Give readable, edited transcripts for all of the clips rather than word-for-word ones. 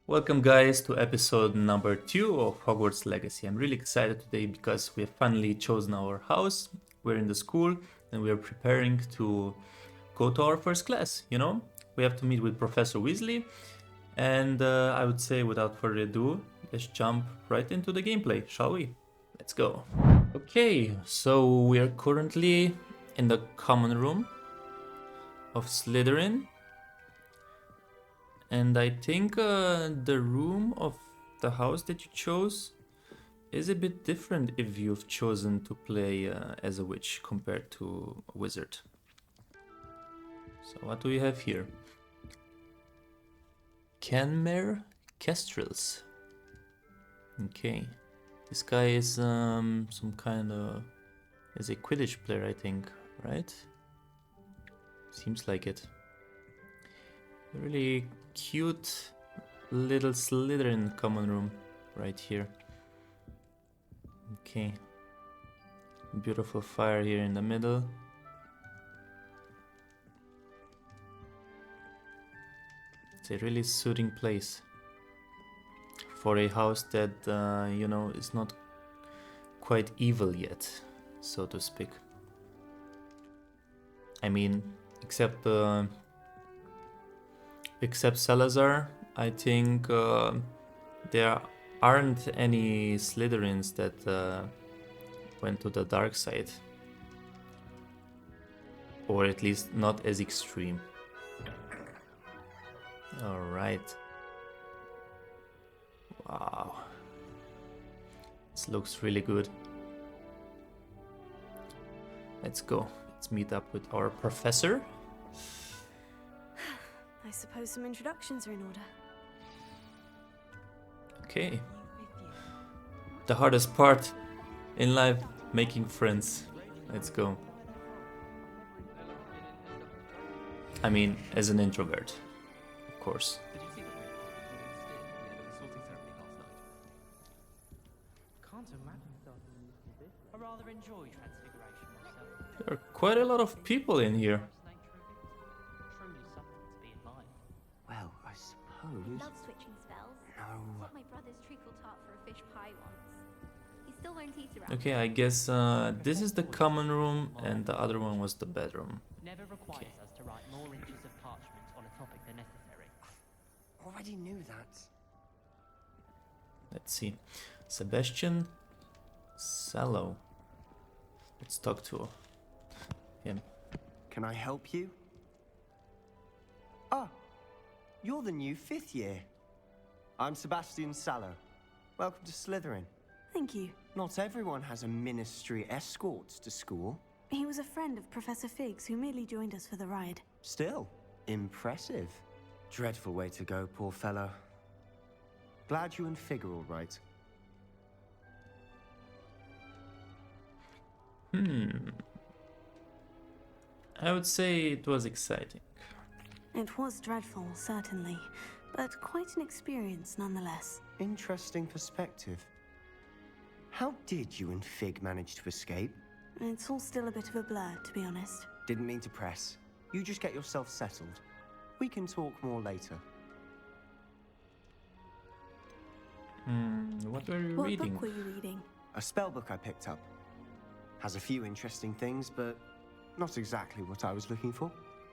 Welcome, guys, to episode number 2 of Hogwarts Legacy. I'm really excited today because we have finally chosen our house. We're in the school and we are preparing to go to our first class. We have to meet with Professor Weasley. And I would say, without further ado, let's jump right into the gameplay, shall we? Let's go. Okay, so we are currently in the common room of Slytherin. And I think the room of the house that you chose is a bit different if you've chosen to play as a witch compared to a wizard. So what do we have here? Kenmare Kestrels. Okay. This guy is some kind of... is a Quidditch player, I think, right? Seems like it. Really cute little Slytherin common room right here. Okay. Beautiful fire here in the middle. It's a really soothing place for a house that, is not quite evil yet, so to speak. I mean, except Salazar, I think there aren't any Slytherins that went to the dark side. Or at least not as extreme. Alright. Wow. This looks really good. Let's go. Let's meet up with our professor. I suppose some introductions are in order. Okay. The hardest part in life, making friends. Let's go. I mean, as an introvert, of course. I rather enjoy transfiguration myself. There are quite a lot of people in here. Truly something to be admired. Well, I suppose. Love switching spells. No. Taught my brother's treacle tart for a fish pie once. He still won't eat around. Okay, I guess this is the common room and the other one was the bedroom. Never requires us to write more inches of parchment on a topic than necessary. Already knew that. Let's see. Sebastian Sallow. Let's talk to him. Can I help you? Ah, you're the new 5th year. I'm Sebastian Sallow. Welcome to Slytherin. Thank you. Not everyone has a ministry escort to school. He was a friend of Professor Figgs who merely joined us for the ride. Still, impressive. Dreadful way to go, poor fellow. Glad you and Fig are all right. I would say it was exciting. It was dreadful, certainly, but quite an experience nonetheless. Interesting perspective. How did you and Fig manage to escape? It's all still a bit of a blur, to be honest. Didn't mean to press. You just get yourself settled. We can talk more later. What were you What reading? book were you reading? A spellbook I picked up. Has a few interesting things, but not exactly what I was looking for.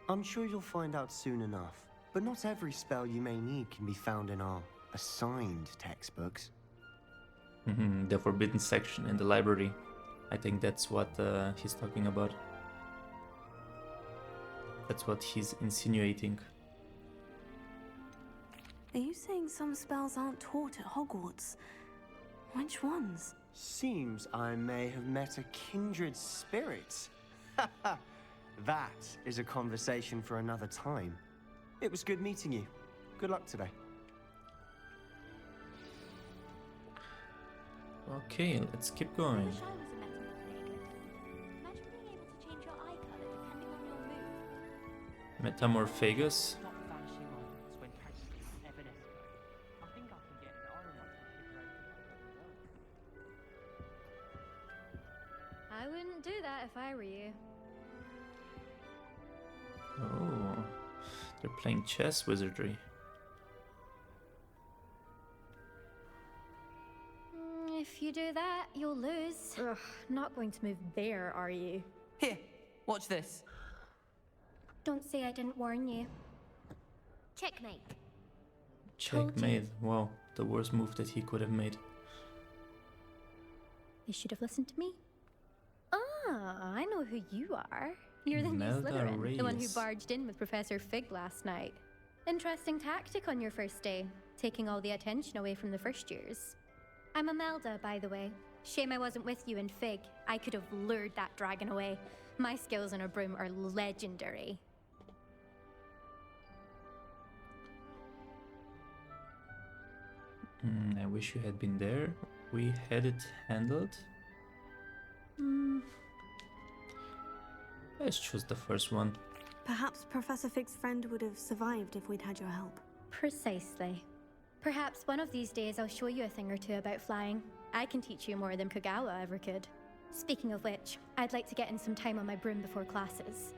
I'm sure you'll find out soon enough. But not every spell you may need can be found in our assigned textbooks. The forbidden section in the library. I think that's what he's talking about. That's what he's insinuating. Are you saying some spells aren't taught at Hogwarts? Which ones? Seems I may have met a kindred spirit. That is a conversation for another time. It was good meeting you. Good luck today. Okay, let's keep I going. wish I was a metamorphagus. Imagine being able to change your eye color depending on your mood. Metamorphagus. Stop vanishing items when practically evanescent. I think I can get an iron I wouldn't do that if I were you. Oh, they're playing chess wizardry. If you do that, you'll lose. Ugh, not going to move there, are you? Here, watch this. Don't say I didn't warn you. Checkmate. Told you. Checkmate. Wow, the worst move that he could have made. You should have listened to me. Ah, I know who you are. You're the new Imelda Slytherin, the one who Reyes. barged in with Professor Fig last night. Interesting tactic on your first day, taking all the attention away from the first years. I'm Imelda, by the way. Shame I wasn't with you in Fig. I could have lured that dragon away. My skills on a broom are legendary. I wish you had been there. We had it handled. Let's choose the first one. Perhaps Professor Fig's friend would have survived if we'd had your help. Precisely. Perhaps one of these days I'll show you a thing or two about flying. I can teach you more than Kogawa ever could. Speaking of which, I'd like to get in some time on my broom before classes.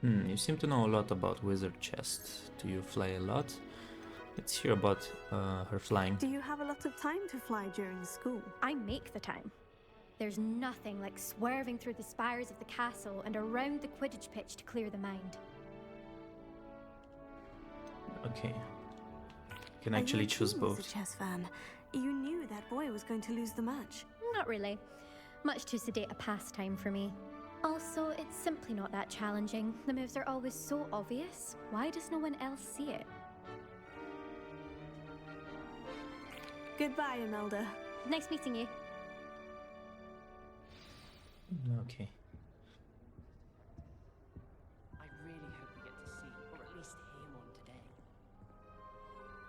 You seem to know a lot about Wizard Chest. Do you fly a lot? Let's hear about her flying. Do you have a lot of time to fly during school? I make the time. There's nothing like swerving through the spires of the castle and around the Quidditch pitch to clear the mind. Okay. Can actually choose As both. a chess fan, you knew that boy was going to lose the match. Not really. Much too sedate a pastime for me. Also, it's simply not that challenging. The moves are always so obvious. Why does no one else see it? Goodbye, Imelda. Nice meeting you. Okay. I really hope we get to see, or at least hear one today.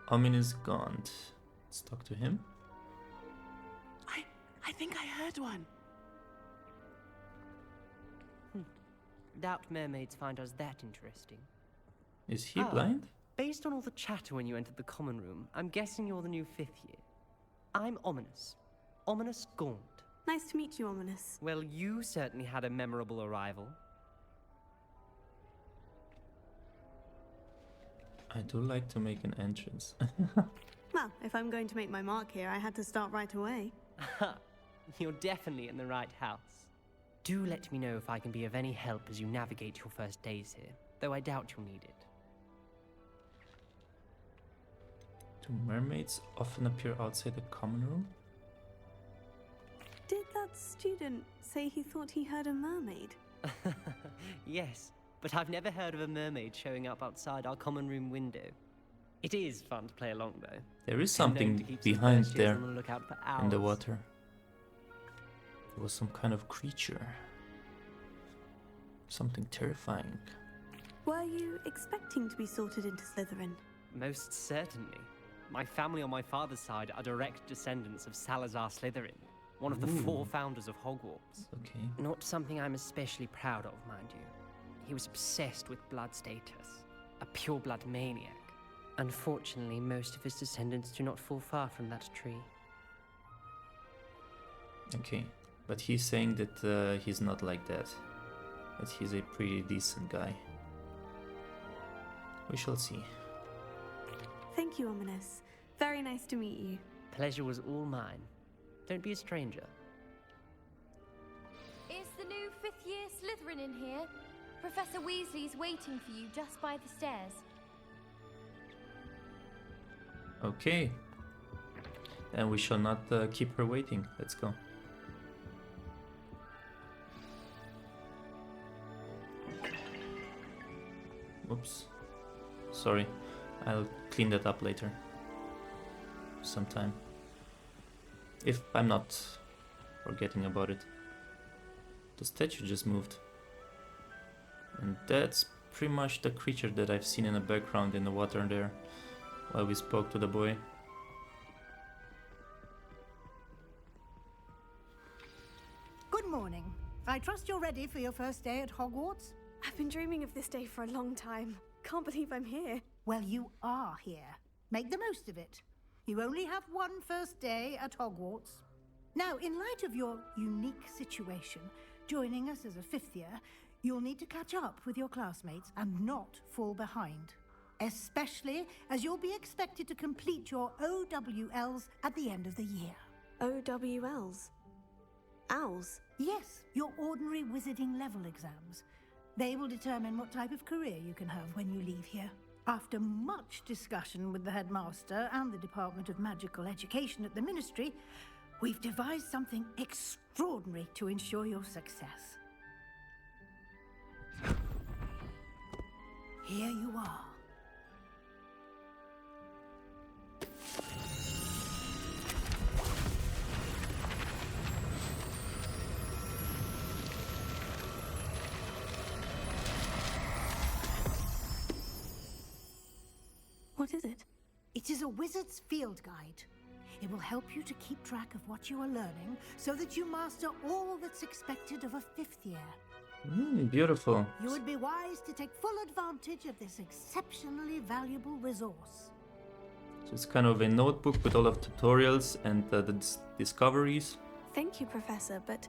Ominous Gaunt. Let's talk to him. I think I heard one. Doubt mermaids find us that interesting. Is he Ah. blind? Based on all the chatter when you entered the common room, I'm guessing you're the new 5th year. I'm Ominous. Ominous Gaunt. Nice to meet you, Ominous. Well, you certainly had a memorable arrival. I do like to make an entrance. Well, if I'm going to make my mark here, I had to start right away. You're definitely in the right house. Do let me know if I can be of any help as you navigate your first days here, though I doubt you'll need it. Do mermaids often appear outside the common room? Did that student say he thought he heard a mermaid? Yes, but I've never heard of a mermaid showing up outside our common room window. It is fun to play along, though. There is Been known something to keep some behind first years there on the lookout for in the owls. water. There was some kind of creature. Something terrifying. Were you expecting to be sorted into Slytherin? Most certainly. My family on my father's side are direct descendants of Salazar Slytherin, one of the Ooh. 4 founders of Hogwarts. Okay. Not something I'm especially proud of, mind you. He was obsessed with blood status, a pure-blood maniac. Unfortunately, most of his descendants do not fall far from that tree. Okay. But he's saying that he's not like that. That he's a pretty decent guy. We shall see. Thank you, Ominous. Very nice to meet you. Pleasure was all mine. Don't be a stranger. Is the new 5th year Slytherin in here? Professor Weasley's waiting for you just by the stairs. Okay. And we shall not keep her waiting. Let's go. Whoops. Sorry. I'll clean that up later. Sometime. If I'm not forgetting about it. The statue just moved. And that's pretty much the creature that I've seen in the background in the water there while we spoke to the boy. Good morning. I trust you're ready for your first day at Hogwarts? I've been dreaming of this day for a long time. Can't believe I'm here. Well, you are here. Make the most of it. You only have one first day at Hogwarts. Now, in light of your unique situation, joining us as a 5th year, you'll need to catch up with your classmates and not fall behind. especially as you'll be expected to complete your OWLs at the end of the year. OWLs? Owls? Yes, your ordinary wizarding level exams. They will determine what type of career you can have when you leave here. After much discussion with the headmaster and the Department of Magical Education at the Ministry, we've devised something extraordinary to ensure your success. Here you are. What is it? It is a wizard's field guide. It will help you to keep track of what you are learning so that you master all that's expected of a 5th year. Beautiful. You would be wise to take full advantage of this exceptionally valuable resource. So it's kind of a notebook with all of tutorials and the discoveries. Thank you, Professor, but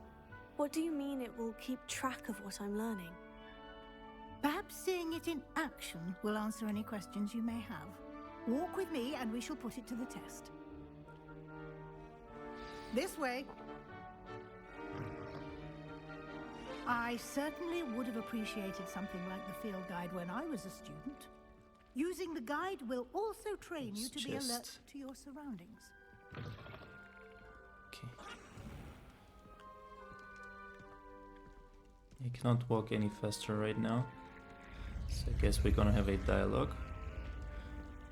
what do you mean it will keep track of what I'm learning? Perhaps seeing it in action will answer any questions you may have. Walk with me and we shall put it to the test. This way. I certainly would have appreciated something like the field guide when I was a student. Using the guide will also train you to be alert to your surroundings. Okay. I cannot walk any faster right now. So I guess we're gonna have a dialogue.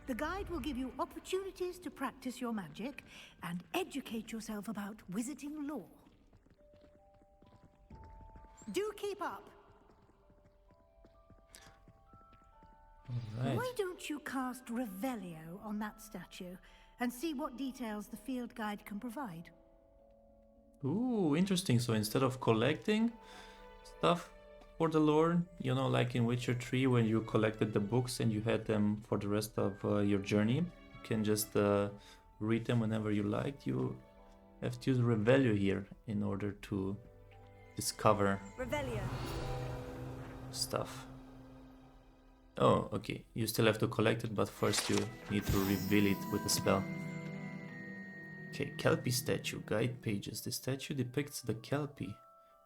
The guide will give you opportunities to practice your magic and educate yourself about wizarding lore. Do keep up. Alright. Why don't you cast Revelio on that statue and see what details the field guide can provide? Ooh, interesting. So instead of collecting stuff for the lore, you know, like in Witcher 3 when you collected the books and you had them for the rest of your journey, you can just read them whenever you like. You have to use Revelio here in order to discover Revelio. stuff. Oh, okay. You still have to collect it, but first you need to reveal it with a spell. Okay, Kelpie statue, guide pages. The statue depicts the Kelpie,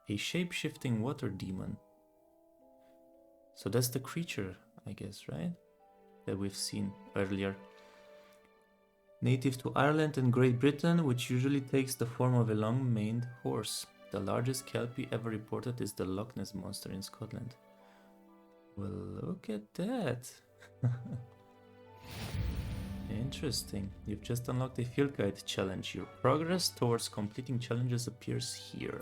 a shape-shifting water demon. So that's the creature, I guess, right? That we've seen earlier. Native to Ireland and Great Britain, which usually takes the form of a long-maned horse. The largest Kelpie ever reported is the Loch Ness Monster in Scotland. Well, look at that. Interesting. You've just unlocked a field guide challenge. Your progress towards completing challenges appears here.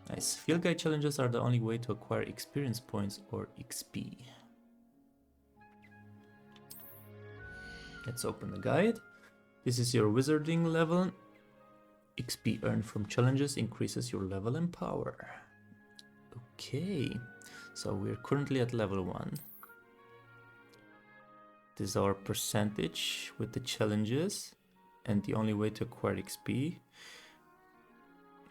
Nice. Field guide challenges are the only way to acquire experience points or XP. Let's open the guide. This is your wizarding level. XP earned from challenges increases your level and power. Okay. So we're currently at level 1. This is our percentage with the challenges and the only way to acquire XP.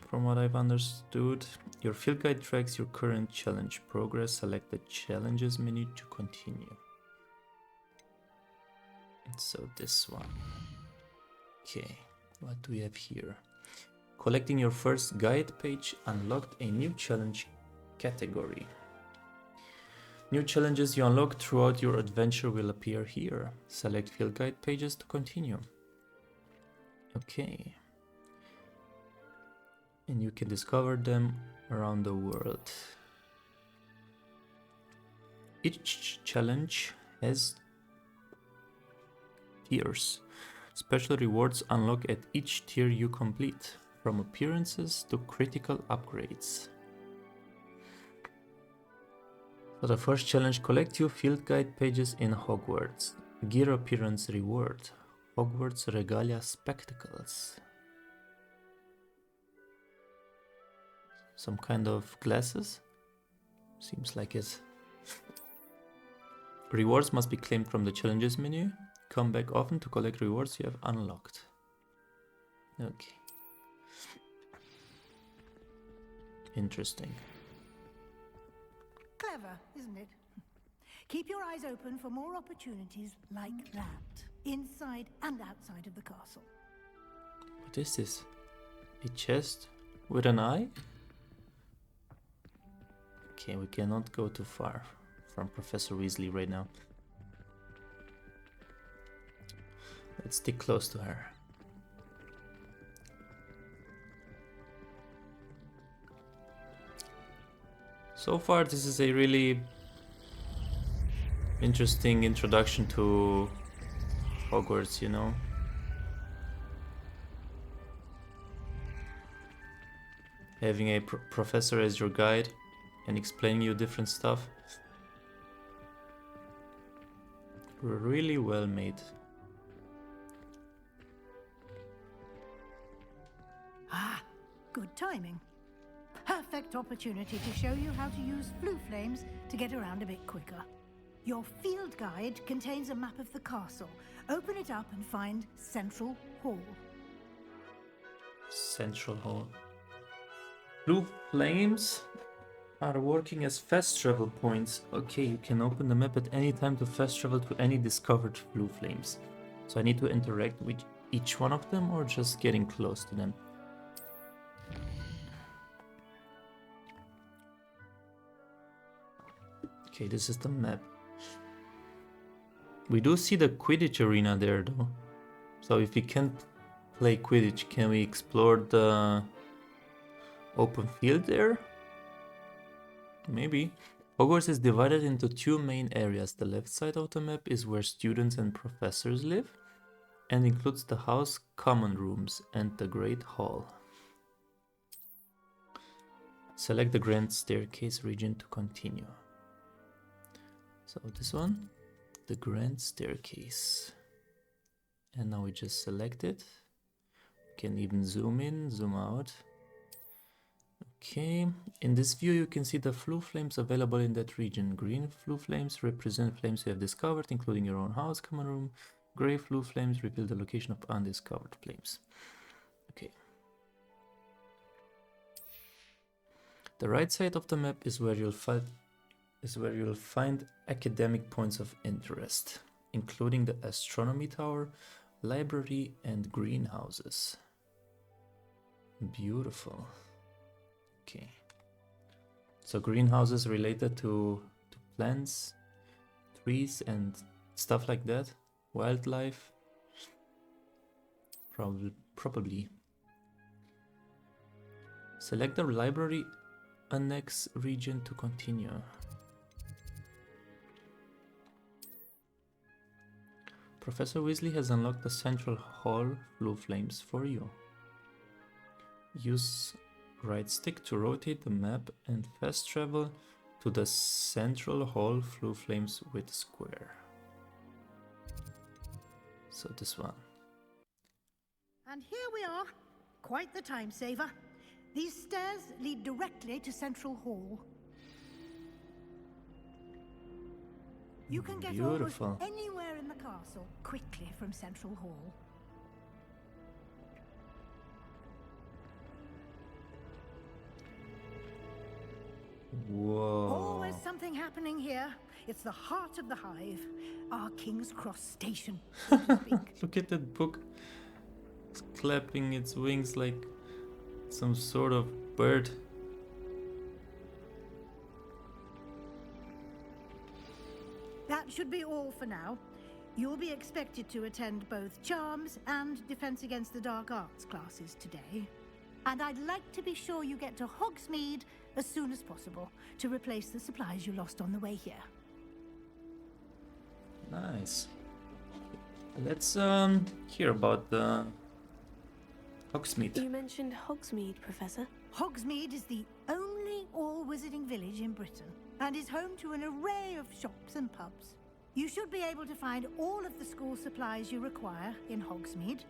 From what I've understood, your field guide tracks your current challenge progress. Select the challenges menu to continue. So this one. Okay, what do we have here? Collecting your first guide page unlocked a new challenge category. New challenges you unlock throughout your adventure will appear here. Select field guide pages to continue. Okay. And you can discover them around the world. Each challenge has tiers. Special rewards unlock at each tier you complete, from appearances to critical upgrades. So the first challenge, collect your field guide pages in Hogwarts. Gear appearance reward. Hogwarts regalia spectacles. Some kind of glasses? Seems like it. Rewards must be claimed from the challenges menu. Come back often to collect rewards you have unlocked. Okay. Interesting. Clever, isn't it? Keep your eyes open for more opportunities like that, inside and outside of the castle. What is this? A chest with an eye? Okay, we cannot go too far from Professor Weasley right now. Let's stick close to her. So far, this is a really interesting introduction to Hogwarts, you know? Having a professor as your guide and explaining you different stuff. Really well made. Ah, good timing. Perfect opportunity to show you how to use flue flames to get around a bit quicker. Your field guide contains a map of the castle. Open it up and find Central Hall. Central Hall. Blue flames are working as fast travel points. Okay, you can open the map at any time to fast travel to any discovered blue flames. So I need to interact with each one of them or just getting close to them? Okay, this is the map. We do see the Quidditch arena there though. So if we can't play Quidditch, can we explore the open field there? Maybe. Hogwarts is divided into two main areas. The left side of the map is where students and professors live and includes the house common rooms and the Great Hall. Select the Grand Staircase region to continue. So this one, the Grand Staircase. And now we just select it. We can even zoom in, zoom out. Okay, in this view you can see the flue flames available in that region. Green flue flames represent flames you have discovered, including your own house common room. Grey flue flames reveal the location of undiscovered flames. Okay. The right side of the map is where you'll find academic points of interest, including the astronomy tower, library, and greenhouses. Beautiful. Okay. So greenhouses related to plants, trees, and stuff like that. Wildlife. Probably. Select the library annex region to continue. Professor Weasley has unlocked the Central Hall flue flames for you. Use right stick to rotate the map and fast travel to the Central Hall flue flames with square. So this one. And here we are. Quite the time saver. These stairs lead directly to Central Hall. You can get almost Beautiful. anywhere in the castle quickly from Central Hall. Whoa. Always something happening here. It's the heart of the hive, our King's Cross station, so to speak. Look at that book. It's clapping its wings like some sort of bird. That should be all for now. You'll be expected to attend both Charms and Defense Against the Dark Arts classes today. And I'd like to be sure you get to Hogsmeade as soon as possible to replace the supplies you lost on the way here. Nice. Let's hear about the Hogsmeade. You mentioned Hogsmeade, Professor. Hogsmeade is the only all-wizarding village in Britain and is home to an array of shops and pubs. You should be able to find all of the school supplies you require in Hogsmeade.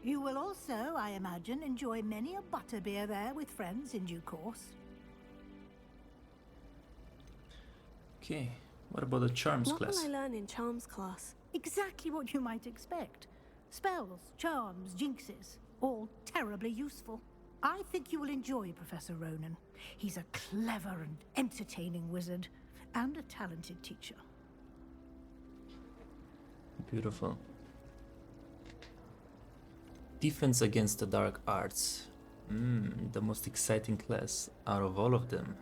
You will also, I imagine, enjoy many a butterbeer there with friends in due course. Okay, what about the Charms What class? will I learn in Charms class? Exactly what you might expect. Spells, charms, jinxes, all terribly useful. I think you will enjoy Professor Ronan. He's a clever and entertaining wizard, and a talented teacher. Beautiful. Defense against the dark arts. The most exciting class out of all of them.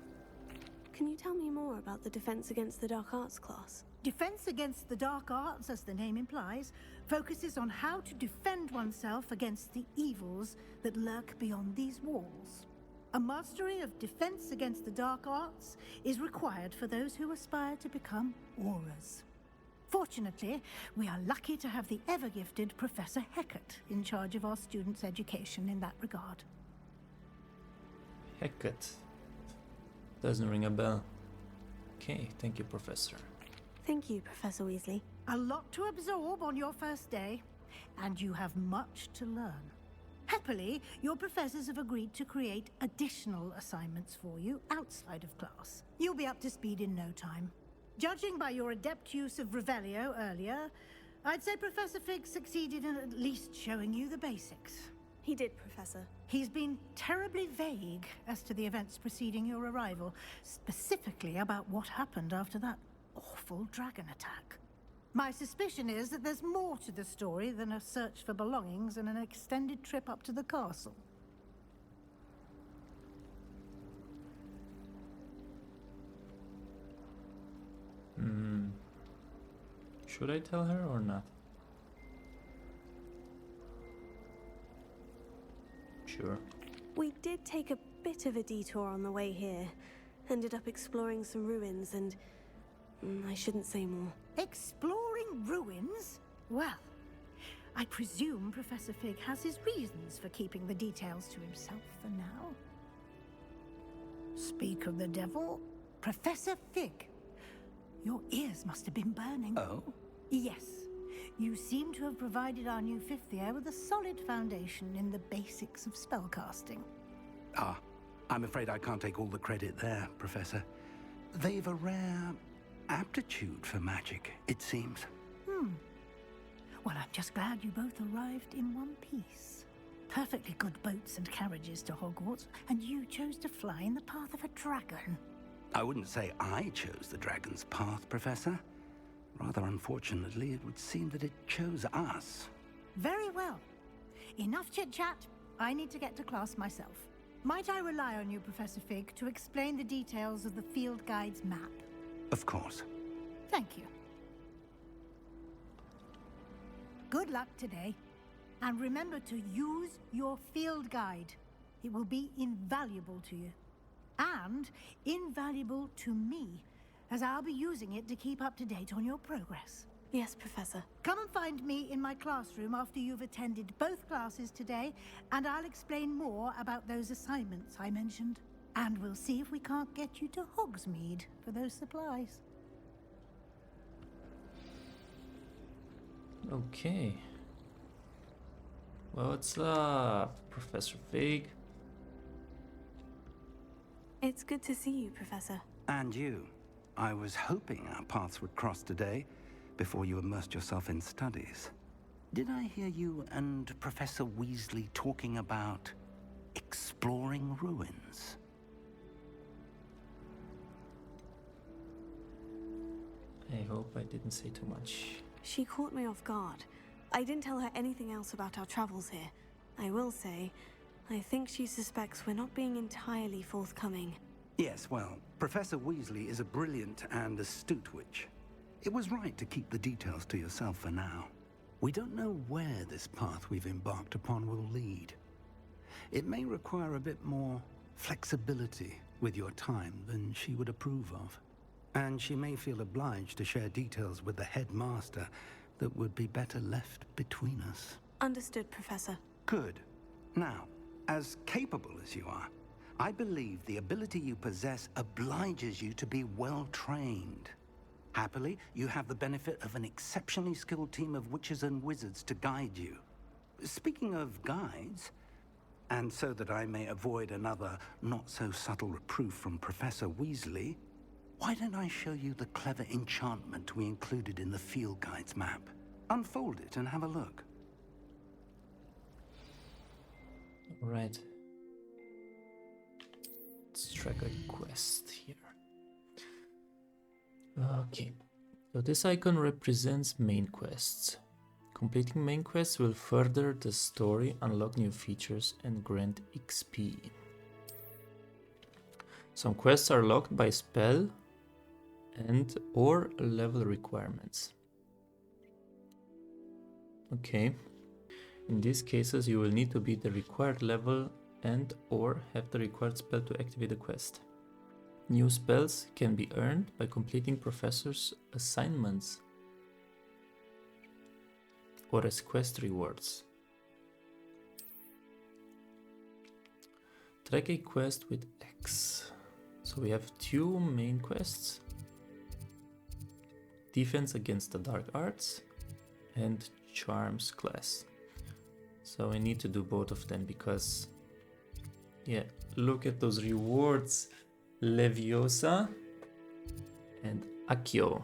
Can you tell me more about the Defense Against the Dark Arts class? Defense against the dark arts, as the name implies, focuses on how to defend oneself against the evils that lurk beyond these walls. A mastery of defense against the dark arts is required for those who aspire to become auras. Fortunately, we are lucky to have the ever-gifted Professor Hecat in charge of our students' education in that regard. Hecat. Doesn't ring a bell. Okay, thank you, Professor. Thank you, Professor Weasley. A lot to absorb on your first day, and you have much to learn. Happily, your professors have agreed to create additional assignments for you outside of class. You'll be up to speed in no time. Judging by your adept use of Revelio earlier, I'd say Professor Fig succeeded in at least showing you the basics. He did, Professor. He's been terribly vague as to the events preceding your arrival, specifically about what happened after that awful dragon attack. My suspicion is that there's more to the story than a search for belongings and an extended trip up to the castle. Should I tell her or not? Sure. We did take a bit of a detour on the way here. Ended up exploring some ruins and... I shouldn't say more. Exploring ruins? Well, I presume Professor Fig has his reasons for keeping the details to himself for now. Speak of the devil, Professor Fig. Your ears must have been burning. Oh? Yes. You seem to have provided our new fifth year with a solid foundation in the basics of spellcasting. Ah, I'm afraid I can't take all the credit there, Professor. They've a rare aptitude for magic, it seems. Well, I'm just glad you both arrived in one piece. Perfectly good boats and carriages to Hogwarts, and you chose to fly in the path of a dragon. I wouldn't say I chose the dragon's path, Professor. Rather unfortunately, it would seem that it chose us. Very well. Enough chit-chat. I need to get to class myself. Might I rely on you, Professor Fig, to explain the details of the field guide's map? Of course. Thank you. Good luck today. And remember to use your field guide. It will be invaluable to you. And invaluable to me, as I'll be using it to keep up to date on your progress. Yes, Professor. Come and find me in my classroom after you've attended both classes today, and I'll explain more about those assignments I mentioned. And we'll see if we can't get you to Hogsmeade for those supplies. Okay. Well, what's up, Professor Fig? It's good to see you, Professor. And you. I was hoping our paths would cross today, before you immersed yourself in studies. Did I hear you and Professor Weasley talking about exploring ruins? I hope I didn't say too much. She caught me off guard. I didn't tell her anything else about our travels here. I will say, I think she suspects we're not being entirely forthcoming. Yes, well, Professor Weasley is a brilliant and astute witch. It was right to keep the details to yourself for now. We don't know where this path we've embarked upon will lead. It may require a bit more flexibility with your time than she would approve of. And she may feel obliged to share details with the headmaster that would be better left between us. Understood, Professor. Good. Now, as capable as you are, I believe the ability you possess obliges you to be well trained. Happily, you have the benefit of an exceptionally skilled team of witches and wizards to guide you. Speaking of guides, and so that I may avoid another not-so-subtle reproof from Professor Weasley, why don't I show you the clever enchantment we included in the field guide's map? Unfold it and have a look. Alright. Let's track a quest here. Okay. So this icon represents main quests. Completing main quests will further the story, unlock new features, and grant XP. Some quests are locked by spell and or level requirements. Okay. In these cases, you will need to be the required level and or have the required spell to activate the quest. New spells can be earned by completing professors' assignments or as quest rewards. Track a quest with X. So we have two main quests. Defense against the dark arts and charms class. So we need to do both of them because, yeah, look at those rewards. Leviosa and Accio.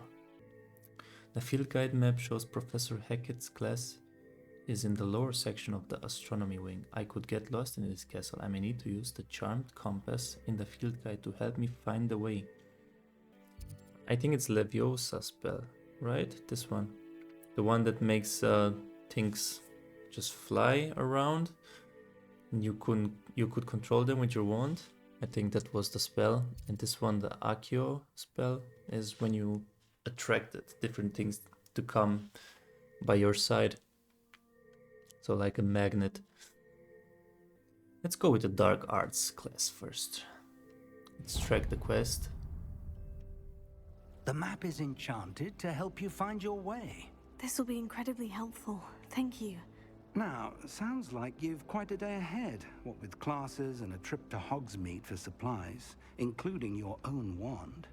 The field guide map shows Professor Hackett's class is in the lower section of the astronomy wing. I could get lost in this castle. I may need to use the charmed compass in the field guide to help me find the way. I think it's Leviosa spell, right? This one. The one that makes things just fly around. And you could control them with your wand. I think that was the spell. And this one, the Accio spell, is when you attracted different things to come by your side. So like a magnet. Let's go with the Dark Arts class first. Let's track the quest. The map is enchanted to help you find your way. This will be incredibly helpful. Thank you. Now, sounds like you've quite a day ahead, what with classes and a trip to Hogsmeade for supplies, including your own wand.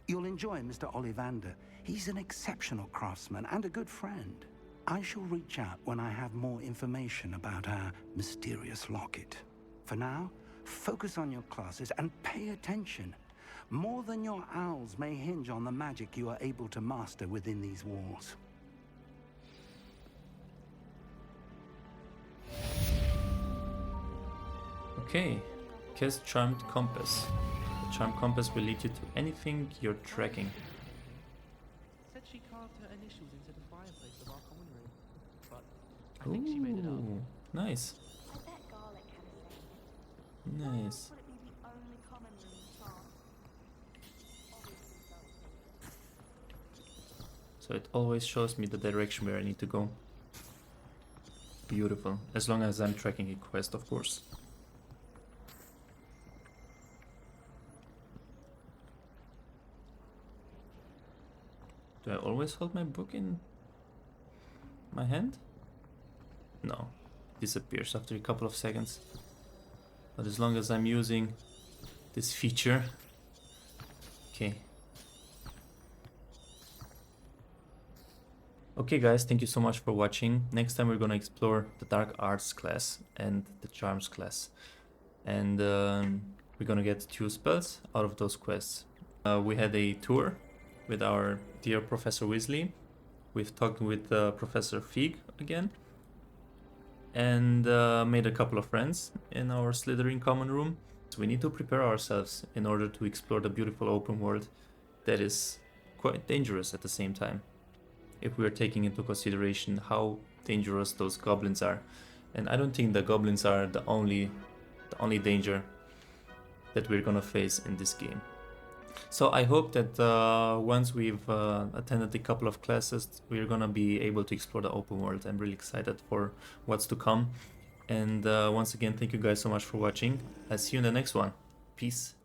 You'll enjoy Mr. Ollivander. He's an exceptional craftsman and a good friend. I shall reach out when I have more information about our mysterious locket. For now, focus on your classes and pay attention. More than your owls may hinge on the magic you are able to master within these walls. Okay, cast Charmed Compass. The Charmed Compass will lead you to anything you're tracking. Said she carved her initials into the fireplace of our common room, but I think she made it up. Ooh, nice. I bet garlic had a say. Nice. Would it be the only common room in France? Obviously so. So it always shows me the direction where I need to go. Beautiful. As long as I'm tracking a quest, of course. Do I always hold my book in my hand? No, it disappears after a couple of seconds. But as long as I'm using this feature, okay. Okay guys, thank you so much for watching. Next time we're gonna explore the Dark Arts class and the Charms class. And we're gonna get 2 spells out of those quests. We had a tour with our dear Professor Weasley. We've talked with Professor Fig again. And made a couple of friends in our Slytherin common room. So we need to prepare ourselves in order to explore the beautiful open world that is quite dangerous at the same time. If we are taking into consideration how dangerous those goblins are. And I don't think the goblins are the only danger that we're gonna face in this game. So I hope that once we've attended a couple of classes, we're gonna be able to explore the open world. I'm really excited for what's to come. And once again, thank you guys so much for watching. I'll see you in the next one. Peace.